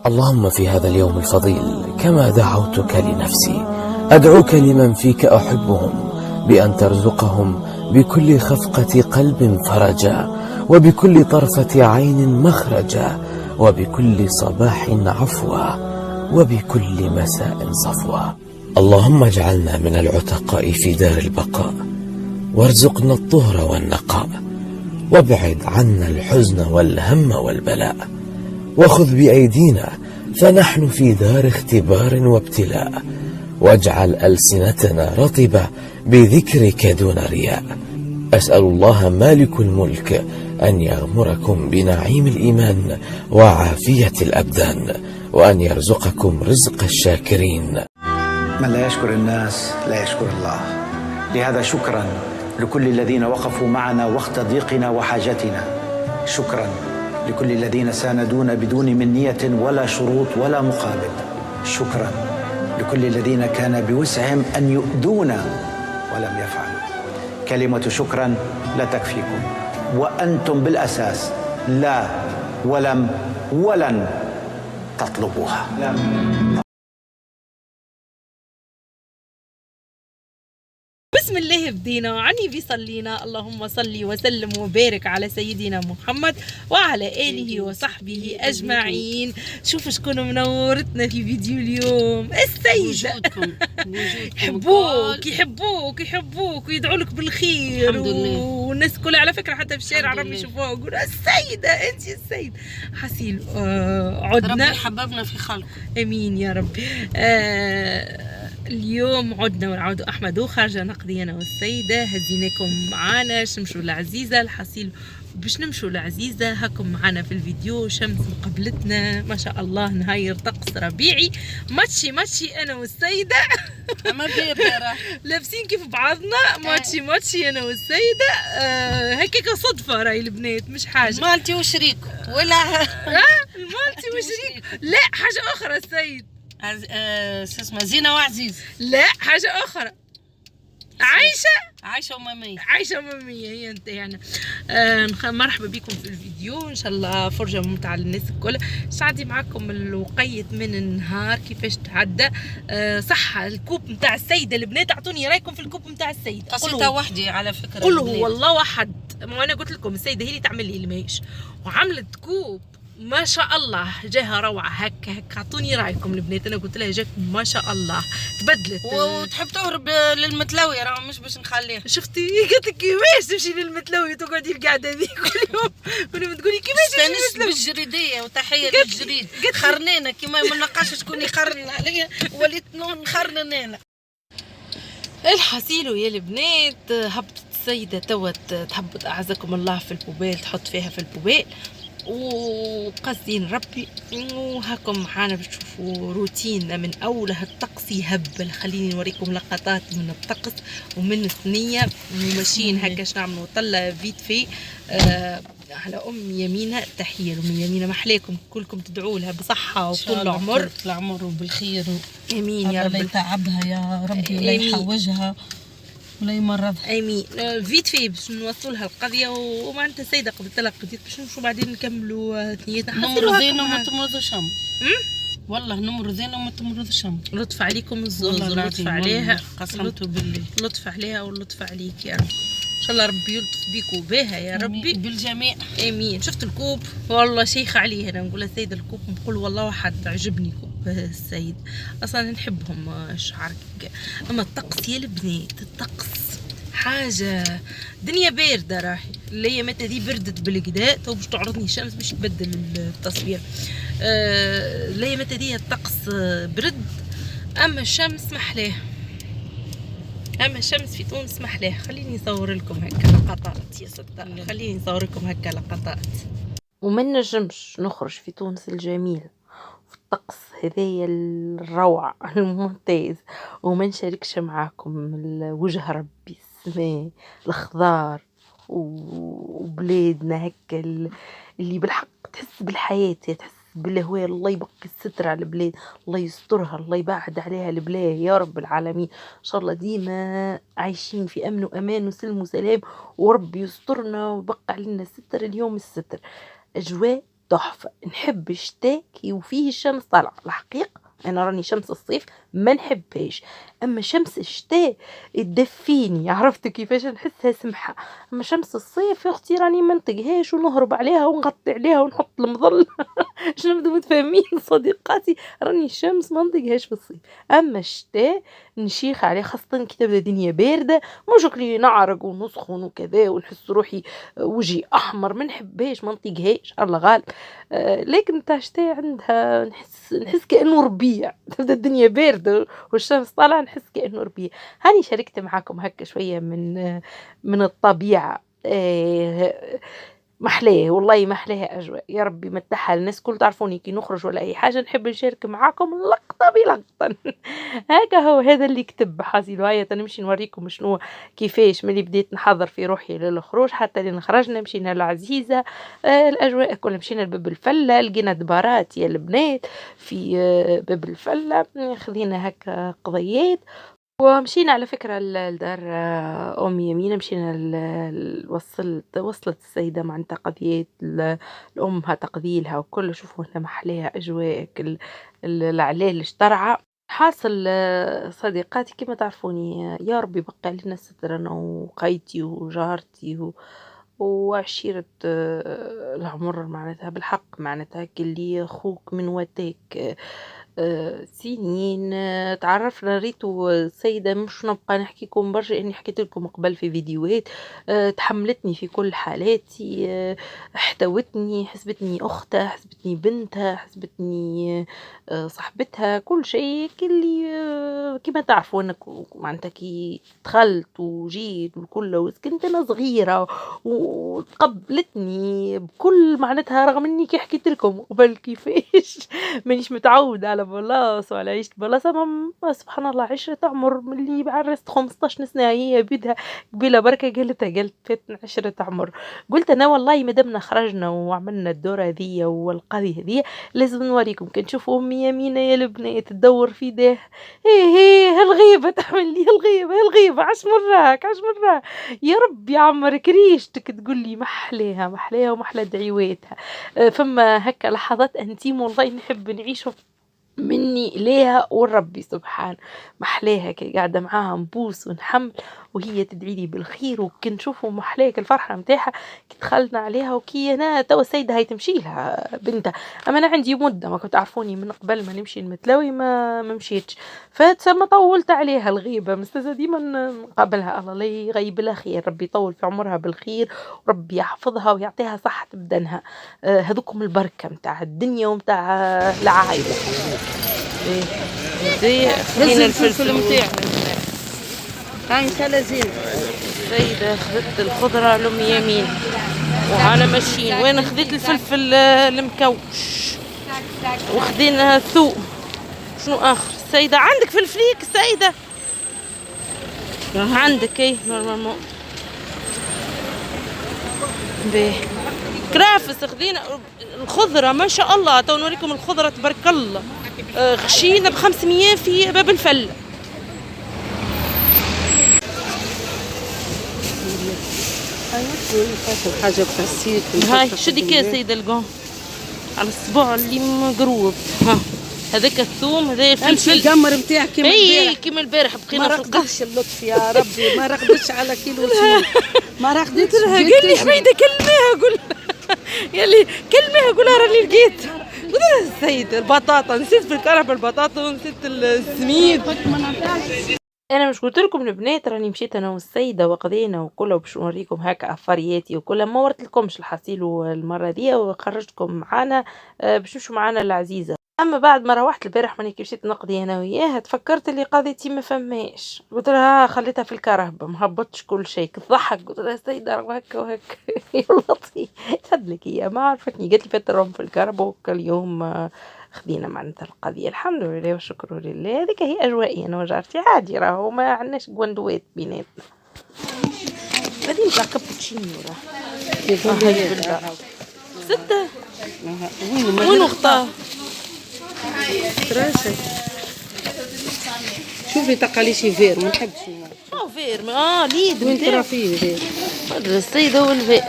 اللهم في هذا اليوم الفضيل كما دعوتك لنفسي أدعوك لمن فيك أحبهم بأن ترزقهم بكل خفقة قلب فرجا، وبكل طرفة عين مخرجا، وبكل صباح عفوا، وبكل مساء صفوا. اللهم اجعلنا من العتقاء في دار البقاء، وارزقنا الطهر والنقاء، وابعد عنا الحزن والهم والبلاء، وخذ بأيدينا فنحن في دار اختبار وابتلاء، واجعل ألسنتنا رطبة بذكرك دون رياء. أسأل الله مالك الملك أن يغمركم بنعيم الإيمان وعافية الأبدان، وأن يرزقكم رزق الشاكرين. من لا يشكر الناس لا يشكر الله. لهذا شكرا لكل الذين وقفوا معنا وقت ضيقنا وحاجتنا، شكرا لكل الذين ساندونا بدون منية ولا شروط ولا مقابل، شكرا لكل الذين كان بوسعهم أن يؤذونا ولم يفعلوا. كلمة شكرا لا تكفيكم، وأنتم بالأساس لا ولم ولن تطلبوها. بسم الله بدينا عني بيصلينا. اللهم صل وسلم وبارك على سيدنا محمد وعلى آله وصحبه أجمعين. شوفوا شكون منورتنا في فيديو اليوم، السيدة. يحبوك ويدعوا لك بالخير. الحمد لله. والناس كلها على فكرة حتى في الشارع راهم يشوفوها يقولوا السيدة انت السيد حسيل. عدنا ربي حببنا في خلقه، امين يا رب. اليوم عدنا ونعود احمد وخارجه نقضي انا والسيده. هزيناكم معانا شمشوا العزيزه الحصيل باش نمشوا العزيزه. هاكم معانا في الفيديو. شمس مقبلتنا ما شاء الله، نهاير طقس ربيعي ماتشي انا والسيده. اما بيرة لابسين كيف بعضنا، ماتشي انا والسيده. هكاك صدفه راهي البنات مش حاجه. مالتي وشريك ولا مالتي وشريك لا حاجه اخرى. السيد اسمها زينة وعزيز، لا حاجة أخرى. عايشة ومامية هي انت يعني. مرحبا بكم في الفيديو، ان شاء الله فرجة ممتعة للناس الكل. سعدي معكم الوقيت من النهار كيفاش تعدى. صح الكوب نتاع السيدة البنات، اعطوني رايكم في الكوب نتاع السيد. قصيتها وحدي على فكرة. قولوا والله واحد. ما انا قلت لكم السيدة هي اللي تعمل لي المايش وعملت كوب ما شاء الله، جاها روعه. هكا اعطوني رايكم البنات. انا قلت لها جاك ما شاء الله تبدلت. وتحب تهرب للمتلوي راه مش باش نخليها. شفتي قلت لك كيفاش تمشي للمتلوي تقعدي القعده ذي كل يوم تقولي كيفاش تمشي بالجريديه. وتحيه للجريد خرنانه كيما ما نلقاش شكون يخرن عليا وليت نخرنن انا. الحصيلو يا البنات. هبطت السيده توا تهبط اعزكم الله في البوبيل، تحط فيها في البوبيل وقاصدين ربي. وهاكم معانا باش تشوفوا روتين من اوله الطقس يهبل. خليني نوريكم لقطات من الطقس ومن الثنيه وماشيين هكاش نعملوا طله فيت في. على ام يمينه تحيه لام يمينه، محلاكم كلكم تدعوا لها بصحه وطول العمر. طول العمر وبالخير امين يا رب. الله يتعبها يا ربي ولا يحوجها ولا يمرضها. امين. فيت في باش نوصلوا لها القضيه. ومعناتها السيده قضت لها قضيت باش نمشوا بعدين نكملوا ثنيتنا. نمرضين وما تمرضوش والله، نمرضين وما تمرضش. لطف عليكم الزوز ولطف عليها، قسمت بالله. لطف عليها ولطف عليك يا رب. ان شاء الله ربي يلطف بيك وبها يا ربي بالجميع امين. شفت الكوب والله شيخ عليه. انا نقول السيد الكوب نقول والله واحد عجبني كوب السيد، اصلا نحبهم شعرك. اما الطقس يا البنات، الطقس حاجه دنيا بارده راهي. الايامات هذه بردت بالكدا. تو باش تعرضني الشمس باش تبدل التصوير. الايامات هذه الطقس برد، اما الشمس محلاه. اما الشمس في تونس محلاه. خليني نصور لكم هكا لقطات يا ستار، خليني نصور لكم هكا لقطات. وما نجمش نخرج في تونس الجميل في الطقس هذايا الروعة الممتاز وما نشاركش معاكم وجه ربي السماء الخضار وبلادنا هكا اللي بالحق تحس بالحياة، تحس بالهوال. الله يبقي الستر على البلاد، الله يسترها، الله يبعد عليها البلاد يا رب العالمين. ان شاء الله ديما عايشين في امن وامان وسلم وسلام، وربي يسترنا ويبقى علينا الستر. اليوم الستر اجواء تحفة. نحب الشتاء كي وفيه الشمس طالعة. الحقيقة انا راني شمس الصيف ما نحبهاش، اما شمس الشتاء تدفيني، عرفت كيفاش نحسها سمحة. اما شمس الصيف يا اختي راني ما نطيقهاش ونهرب عليها ونغطي عليها ونحط المظل. شنو نبدو متفاهمين صديقاتي، راني الشمس ما نطيقهاش في الصيف. اما الشتاء نشيخ عليه، خاصة كي تبدا الدنيا باردة، مش كلي نعرق ونسخن وكذا ونحس روحي وجهي احمر، ما نحبهاش ما نطيقهاش الله غالب. لكن تاع الشتاء عندها نحس كأنه ربيع، تبدا الدنيا باردة والشمس طالعة نحس كأنه ربيع. هاني شاركت معاكم هكا شوية من الطبيعة. محلاه والله محلاها أجواء، يا ربي متاحة الناس كل تعرفوني كي نخرج ولا أي حاجة نحب نشارك معاكم لقطة بلقطة. هكا هو هذا اللي كتب حاسيل. وهيا نمشي نوريكم شنو كيفاش ملي بديت نحضر في روحي للخروج حتى لين خرجنا. مشينا للعزيزة، الأجواء كلها. مشينا لباب الفلة، لقينا دبارات يا البنات في باب الفلة، خذينا هكا قضيات ومشينا على فكرة لدار أم يمينة. مشينا وصلت السيدة معناتها قضيات لأمها تقبيلها وكل. شوفوا هنا محلاها أجواء العلال اشترعة. حاصل صديقاتي كما تعرفوني يا ربي بقى لنا ستر أنا وقايتي وجارتي وعشيرة العمر معناتها بالحق، معناتها كلي خوك من وتاك سنين. تعرفنا ريتو السيدة مش نبقى نحكيكم برشا، اني حكيت لكم قبل في فيديوهات. تحملتني في كل حالاتي، احتوتني، حسبتني اختها، حسبتني بنتها، حسبتني صاحبتها، كل شيء كلي كما تعرفوا انك معناتها كي دخلت وجيت وكل كنت انا صغيرة وتقبلتني بكل معناتها، رغم اني كي حكيت لكم قبل كيفاش مانيش متعود على بلاصة وعلى عيشة بلاصة. سبحان الله عشرة عمر ملي عرست 15 سنة هي بيدها قبيلة بركة قالت فاتنا عشرة عمر. قلت أنا والله مدامنا خرجنا وعملنا الدورة هذية والقضية هذية لازم نوريكم. كي نشوف أمي يمينة يا البنات تدور في ده هالغيبة تعمل لي هالغيبة 10 مرات يا رب يعمرك ريشتك تقول لي محلاها ومحلى دعيواتها. فما هكا لحظات أنتيم والله نحب نعيشه مني إليها والربي سبحان. محلاها كي قاعدة معاها نبوس ونحمل وهي تدعي لي بالخير، وكي نشوفوا محلاك الفرحة متاعها كي دخلنا عليها. وكي أنا توا السيدة هاي تمشي لها بنتها، أما أنا عندي مدة ما كنت تعرفوني من قبل ما نمشي المتلاوي ما مشيتش، فتسمى طولت عليها الغيبة مستزة ديما نقابلها. الله لا يغيب لها خير، ربي يطول في عمرها بالخير وربي يحفظها ويعطيها صحة بدنها. هذوكم البركة متاع الدنيا ومتاع العائلة. زي خلينا الفلفل متاعنا هاي سلازين. السيدة خذت الخضرة لأم يمين وعلى ماشيين، وانا خذيت الفلفل المكوش وخذينا الثوم. شنو اخر السيدة عندك فلفليك السيدة؟ عندك ايه نورمالمون باهي. كرافس خذينا الخضرة ما شاء الله. تو نوريكم الخضرة تبارك الله. خشينا ب500 في باب الفلة. حاجة بتسيط. هاي شدي كيس سيدة القوم على الصباع اللي مقروب. ها هذاك الثوم هذا الفلفل القمر نتاعك كيما البارح. كيما البارح بقينا ما رقدتش اللطف يا ربي، ما رقدتش على كيلو وشي ما رقدتش. قال لي حميدة كلميها قول يلي كلميها قولها راني لقيت. قلت لها السيد البطاطا نسيت في الكرهبة البطاطا ونسيت السميد. انا مش قلت لكم البنات راني مشيت انا والسيده وقضينا وكله باش نوريكم هكا افارياتي وكله. ما ورت لكمش الحصيل المره دي وخرجتكم معانا باش نمشوا معانا العزيزه. اما بعد ما روحت البارح ماني كي مشيت نقضي انا وياها تفكرت اللي قضيتي ما فماش. قلت لها خليتها في الكرهبه ما هبطتش كل شيء. تضحك قلت لها السيده وهكا وهكا يا لطيف تصدقي هي ما عرفتني. قالت لي فات الرم في الكرهبه وكل يوم خذينا معناتها القضيه. الحمد لله والشكر لله. هذيك هي اجوائي انا وجارتي عادي، راهو ما عندناش قندوات بيناتنا. غادي نطلع كابتشينو راه ستة. وين اختها؟ راسك شوفي تقالي شي فير ما نحبش فير ليد وين ترى فيه فير السيدة والفير.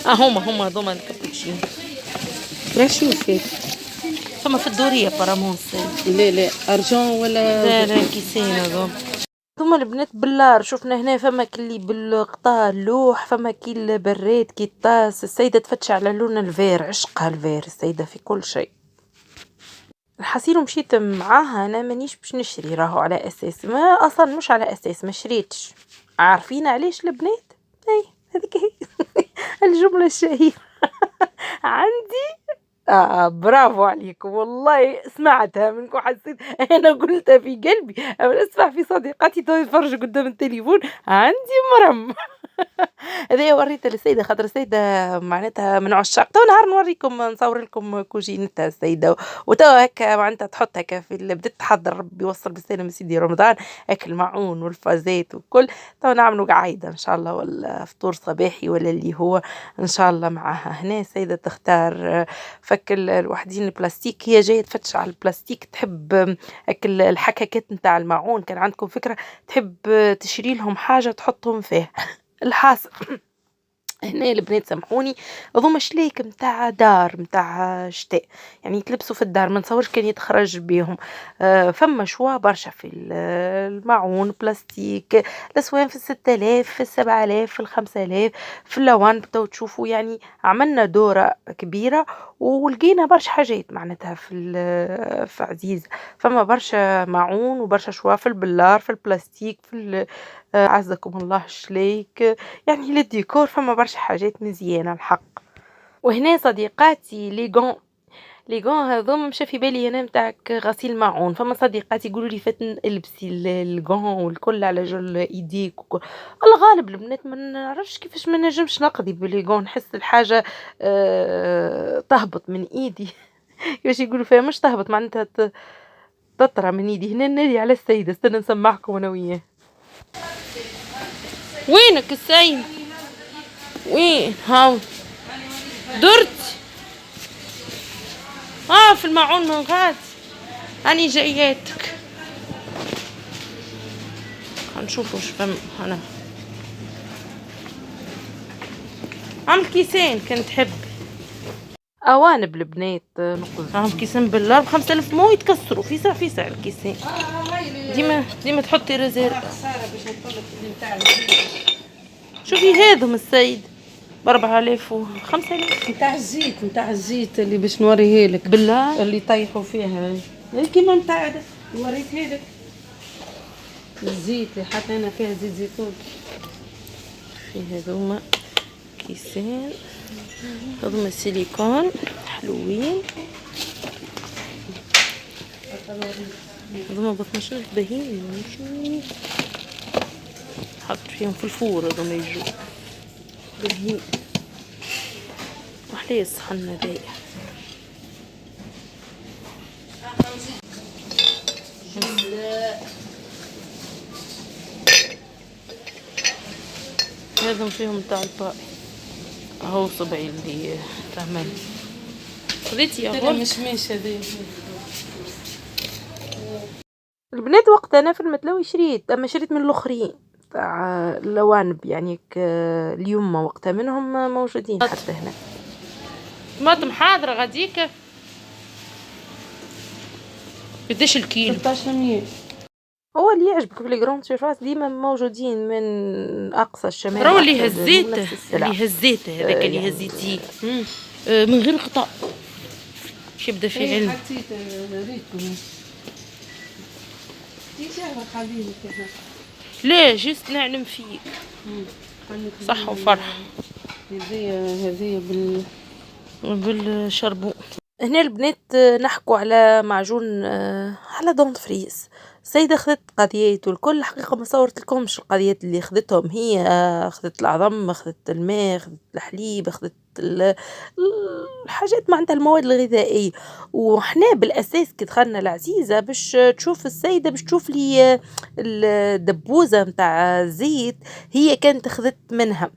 هما هذوما الكابتشينو. راه شوف هيك. فما في الدورية بارامون السيد. لا ارجون ولا لا كيسين هذوما. ثم البنات باللار شفنا هنا فما كلي بالقطار لوح، فما كي بريد كي طاس. السيدة تفتش على لون الفير، عشقها الفير السيدة في كل شيء. الحصيل مشيت معاها انا مانيش باش نشري، راهو على اساس ما اصلا مش على اساس ما شريتش. عارفين علاش البنات؟ اي هذيك هي الجملة الشهيرة عندي. برافو عليكم والله سمعتها منكم، حسيت انا قلتها في قلبي. اما اسمع في صديقاتي تو يتفرجوا قدام التليفون عندي مرم. هذه وريتها للسيده خاطر السيده معناتها من عشاق. تو نهار نوريكم نصور لكم كوجينتها السيده، وتو هكا معناتها تحط هكا في بدات تحضر. ربي يوصل بالسلامه سيدي رمضان، اكل معون والفازات وكل. تو نعملوا قعيده ان شاء الله، ولا فطور صباحي ولا اللي هو ان شاء الله معاها. هنا السيده تختار فك الوحدين البلاستيك، هي جايه تفتش على البلاستيك، تحب اكل الحكاكات نتاع المعون. كان عندكم فكره تحب تشري لهم حاجه تحطهم فيها. الحاصل هنا البنات سامحوني هذوما شليك متاع دار متاع شتاء، يعني يتلبسوا في الدار، ما نصورش كان يتخرج بيهم. فما شوا برشا في المعون بلاستيك، الاسوان في 6000 في 7000 في 5000 في اللوان. بتو تشوفوا يعني عملنا دورة كبيرة ولقينا برشا حاجات معناتها في عزيز. فما برشا معون وبرشا شوا في البلار في البلاستيك في عزكم الله شليك، يعني للديكور فما برشا حاجات مزيانة الحق. وهنا صديقاتي لي غون هذوما مشى في بالي انا نتاعك غسيل معون. فما صديقاتي يقولوا لي فاتن البسي الغون والكل على جل ايديك وكل. الغالب البنات ما نعرفش كيفاش ما نجمش نقضي باللي غون، نحس الحاجه تهبط من ايدي. كيفاش يقولوا فيها مش تهبط معناتها تطرى من ايدي. هنا نادي على السيده، استنى نسمعكم انا وياه. وينك السيد؟ وين هاو درت في المعون من غاد. اني جاياتك هنشوف وش فم هنا. عمل كيسين كنت تحب اوانب البنات نقص. عمل كيسين بالله ب5000 مو يتكسروا في ساعة الكيسين. ديما تحطي ريزيرف. شوفي هذا من السيد ب4000 و5000 نتاع الزيت اللي باش نوريه لك بالله اللي طيحوا فيها كيما نتاع وريتها لك. الزيت اللي حتى انا فيها زيت زيتون. في هذوما كيسين هذوما سيليكون حلوين. هذوما ب12 باهيين حط فيهم في الفور. هذوما يجوا باهيين وحليه الصحن هذايا. هذم فيهم تاع الباقي اهو صبعي اللي تعمل. خذيتي يا غول مش هذه البنات. وقت انا في المتلوي شريت، اما شريت من الاخرين تاع اللوانب يعني اليوم وقتها منهم موجودين حتى هنا. طماطم حاضره غاديك قداش الكيلو؟ 1600. هو اللي يعجبك في الجراند سيرفاس ديما موجودين من اقصى الشمال. راهو اللي هزيته هذاك اللي هزيتيه من غير قطع باش يبدا في علم. حطيت ريتكم لا جست نعلم فيك صح وفرح. هذه بالشربون. هنا البنات نحكوا على معجون على دونتفريز. السيدة خذت قضيات والكل حقيقة ما صورت لكمش القضيات اللي خذتهم. هي خذت العظم، خذت الماء، خذت الحليب، خذت الحاجات معناتها المواد الغذائية. وحنا بالأساس كي دخلنا العزيزة باش تشوف السيدة باش تشوف لي الدبوزة متاع الزيت هي كانت خذت منها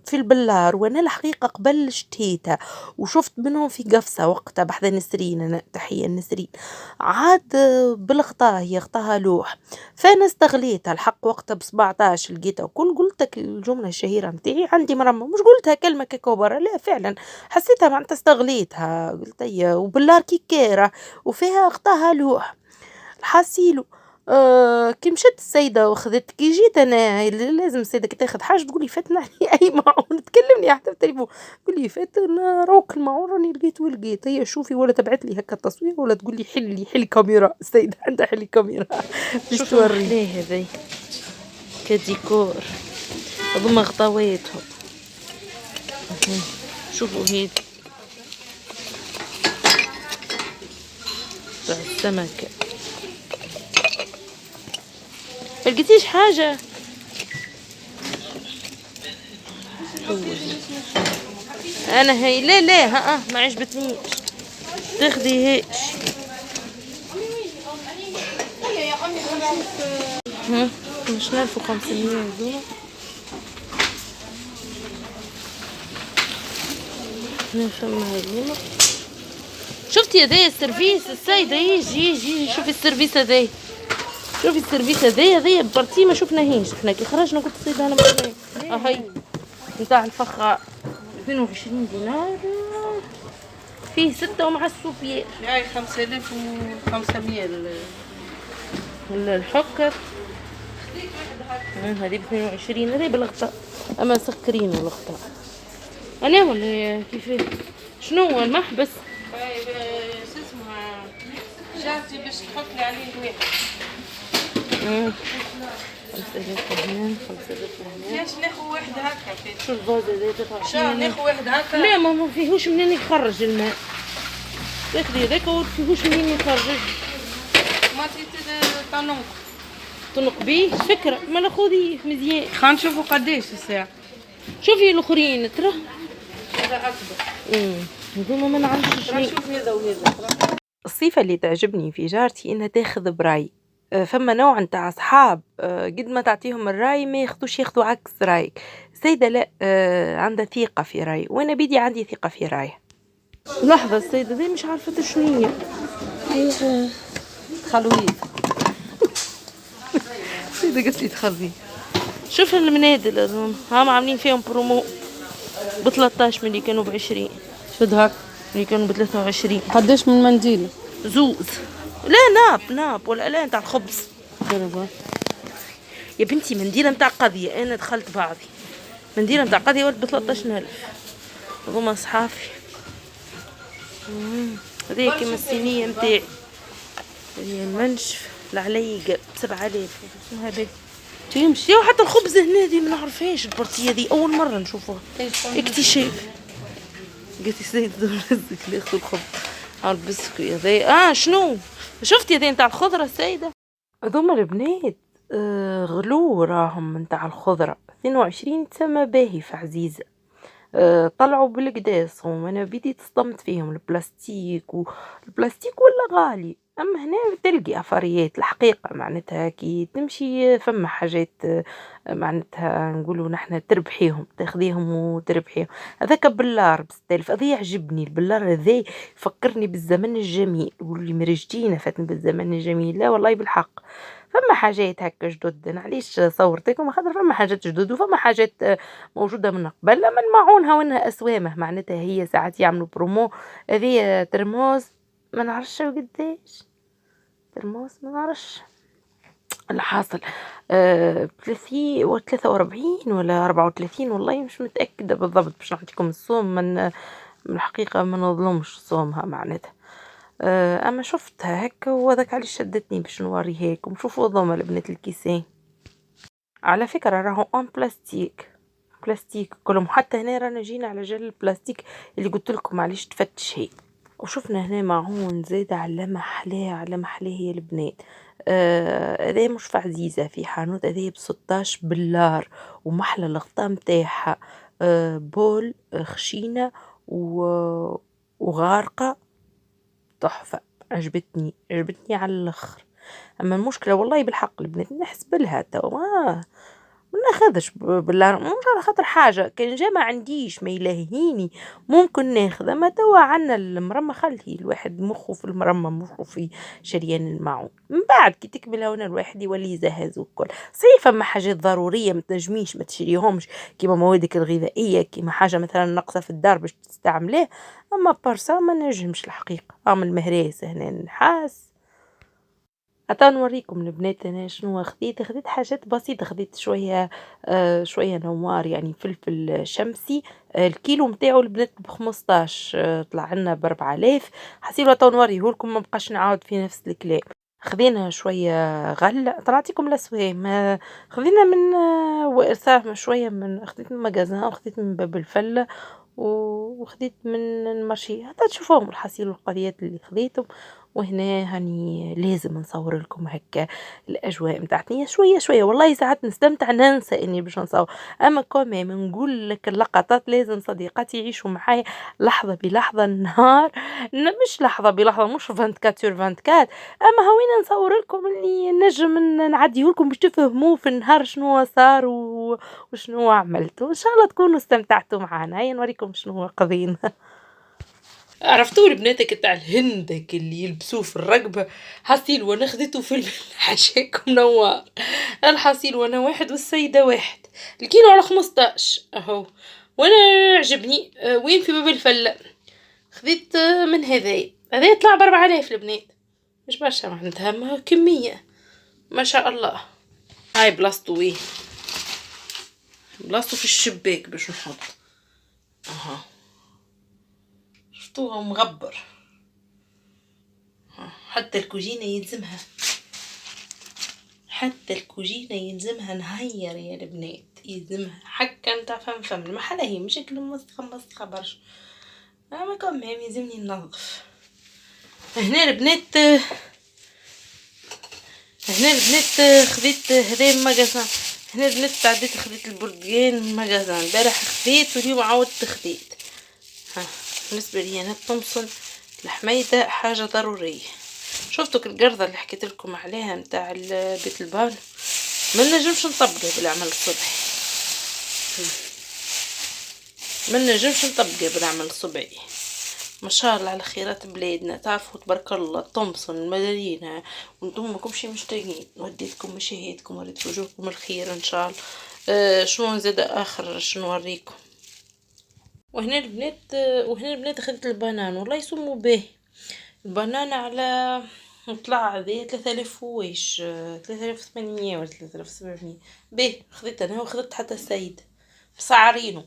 في البلار. وانا الحقيقة قبل اشتهيتها وشفت منهم في قفصة وقتها بحذا نسرين. انا تحية النسرين عاد بالغطاء هي غطاها لوح. فانا استغليتها الحق وقتها ب17 لقيتها وكل قلتك الجملة الشهيرة متاعي عندي مرمى، مش قلتها كلمة ككبرى، لا فعلا حسيتها معناتها استغليتها، قلت هي وبالله كيكيرة وفيها اختها لوح الحاسيلو. كي مشت السيدة وخذت، كي جيت انا لازم السيدة كي تاخذ حاجة تقول لي فاتنا علي اي معون، تكلمني حتى في التليفون تقول لي فاتنا روك المعون راني لقيت ولقيت، هي شوفي ولا تبعت لي هكا تصوير ولا تقول لي حلي كاميرا، السيدة عندها حلي كاميرا باش توري ليه هذي كديكور. هذوما غطاويتهم، شوفوا هيد تاع السمكة. ملقيتيش حاجة؟ انا هي لا ما عجبتنيش، تاخدي هيش. مش 1500 هذوما. فما هذوما. شفتي هذايا السيرفيس السيدة، يجي شوفي السيرفيس هذايا، شوفي السيرفيس هذايا بارتي ما شفناهيش احنا كي خرجنا، قلت السيدة انا ما هي نتاع الفخار 22 دينار فيه 6 ومع السوبير. هاي 5500 الحكر هذه ب 22، هذه بالغطاء اما سكرين الغطاء. انا ولا كيف شنو هو المحبس؟ شو اسمها جارتي باش تحط لي عليه واحد. 5000 هنا 5000 هنا. ليش ناخذ واحد هكا؟ شو الفازة هذي شو ناخذ واحد هكا؟ لا ما فيهوش منين يخرج الماء، تاخذي هذاك وما فيهوش منين يخرج. ما تنق تنق بيه فكرة، ما ناخذيه مزيان. خلينا نشوفوا قداش الساعة. شوفي الاخرين ترى هذا اكبر. هذوما ما نعرفش شنو. نشوف هذا وهذا. الصفة اللي تعجبني في جارتي انها تاخذ براي. فما نوع نتاع اصحاب قد ما تعطيهم الراي ما ياخذوا عكس رايك. السيدة لا، عندها ثقة في راي، وانا بيدي عندي ثقة في راي. لحظة السيدة دي مش عارفة شنو هي خلوية. السيدة قالت لي تخلي. شوف المنادل هذوما هم عاملين فيهم برومو ب 13 من اللي كانوا ب 20. شد هاك اللي كانوا ب 23. قداش من منديل؟ زوز. لا ناب ولا لا نتاع الخبز. يا بنتي منديله نتاع قضيه، انا دخلت بعضي منديله نتاع قضيه ولد ب 13000. هما صحافي. هذه كيما الصينيه نتاعي، هي المنشف العليقه ب 7000. شنو هذا تمشي؟ وحتى الخبز هنا دي ما نعرفهاش، البارتيه دي اول مره نشوفها اكتشاف. قالت السيد رزق اللي ياخذ الخبز على البسكوي هذا. شنو شفتي هذي نتاع الخضره السيده؟ هذوما البنات غلو راهم نتاع الخضره 22 تسمى باهي في عزيزه. طلعوا بالقداس هم، انا بديت تصدمت فيهم. البلاستيك ولا غالي، اما هنا تلقي افاريات الحقيقه معناتها كي تمشي فما حاجات معناتها نقولوا نحن تربحيهم، تاخذيهم وتربحيهم. هذاك بلار ب6000، هذا يعجبني البلار هذا، يفكرني بالزمن الجميل. يقولوا لي مرجتينا فاتني بالزمن الجميل، لا والله بالحق فما حاجات هكا جدد. انا علاش صورتكم خاطر فما حاجات جدد وفما حاجات موجوده من قبل. اما المعونها وانها اسوامه معناتها هي ساعات يعملوا برومو. هذه ترموز ما نعرفش قداش، ترموز ما نعرفش الحاصل 43 ولا 34 والله مش متاكده بالضبط باش نعطيكم الصوم. من الحقيقه ما نظلمش صومها معناتها. اما شفتها هكا وهذاك علاش شدتني باش نوريها لكم. شوفوا ضمه البنات الكيسين على فكره راهو اون بلاستيك كلهم. حتى هنا رانا جينا على جال البلاستيك اللي قلت لكم علاش تفتش هي. وشفنا هنا معون زيادة على محلاه هي البنات. هذا مش في عزيزة في حانوت، هذا ب16 باللار ومحلى الغطاء متاعها. بول خشينة وغارقة تحفة. عجبتني على الاخر. اما المشكلة والله بالحق البنات نحسب لها توا مناخذش بالله، مش على خاطر حاجة كان جا ما عنديش ما يلهيني ممكن ناخذ، أما توا عنا المرمى خلي الواحد مخه في المرمى مخه في شريان الماعون، من بعد كي تكمل هنا الواحد يولي يزهز والكل. صحيح فما حاجات ضرورية ما تنجميش ما تشريهمش كيما موادك الغذائية، كيما حاجة مثلا ناقصة في الدار باش تستعمليه، أما برسا ما نجمش الحقيقة. أعمل مهراس هنا نحاس. حتى نوريكم البنات أنا شنوا خديت حاجات بسيطة، خديت شوية نوار يعني فلفل شمسي، الكيلو متاعو البنات ب15، طلع لنا ب4000. حسيلو تو نوريهولكم ما بقاش نعاود في نفس الكلام. خذينا شوية غلة طلعتيكم الأسوام، خذينا من شوية من خديت من مجازان وخديت من باب الفلة وخديت من المارشي، حتى تشوفوهم الحصيل والقضيات اللي خديتهم. وهنا هاني لازم نصور لكم هكا الاجواء متاعتني شويه شويه، والله ساعات نستمتع ننسى اني باش نصور، اما كمان نقول لك اللقطات لازم صديقاتي يعيشوا معايا لحظه بلحظه. النهار مش لحظه بلحظه، مش 24 sur 24، اما هوينا نصور لكم اللي نجم نعديه لكم باش تفهموا في النهار شنو صار وشنو عملت، وان شاء الله تكونوا استمتعتوا معنا. هيا نوريكم شنو قضينا. عرفتوا البنات تاع الهندك اللي يلبسوه في الرقبة، حصيل وانا خديته في حاشاكم نوار، الحصيل وانا واحد والسيدة واحد، الكيلو على 15 اهو، وانا عجبني. وين في باب الفلة خديت من هذا يطلع ب4000 البنات، مش برشا معناتها كمية ما شاء الله. هاي بلاصتو وين بلاصتو في الشباك باش نحط اها، شفتوها مغبر. حتى الكوجينة يلزمها، حتى الكوجينة يلزمها نهير يا البنات، يلزمها حكا نتاع فم المحلة هي مش كل مسخة برشا، اما كم يلزمني ننظف. هنا البنات خديت هذا المجازان، هنا البنات تعديت خديت البرقان من المجازان، البارح خديت واليوم عاودت خديت. بالنسبة لي انا الطمسن الحميدة حاجة ضرورية. شفتوا القرضة اللي حكيت لكم عليها متاع بيت البان ما نجمش نطبقها بالعمل الصبحي، ما نجمش نطبقها بالعمل الصبحي. ما شاء الله على خيرات بلادنا، تعرفوا تبارك الله طمسن المدارينا وانتم ماكمش مشتاقين، وديتكم مشاهدكم وريت في وجوهكم الخير ان شاء الله. شنو نزيد اخر شنو نوريكم. وهنا البنات اخذت البنان والله يسموا به البنان على طلع هذايا 3000 ويش 3800 ولا 3700 به، خذيت انا وخذت حتى السيد مسعرينه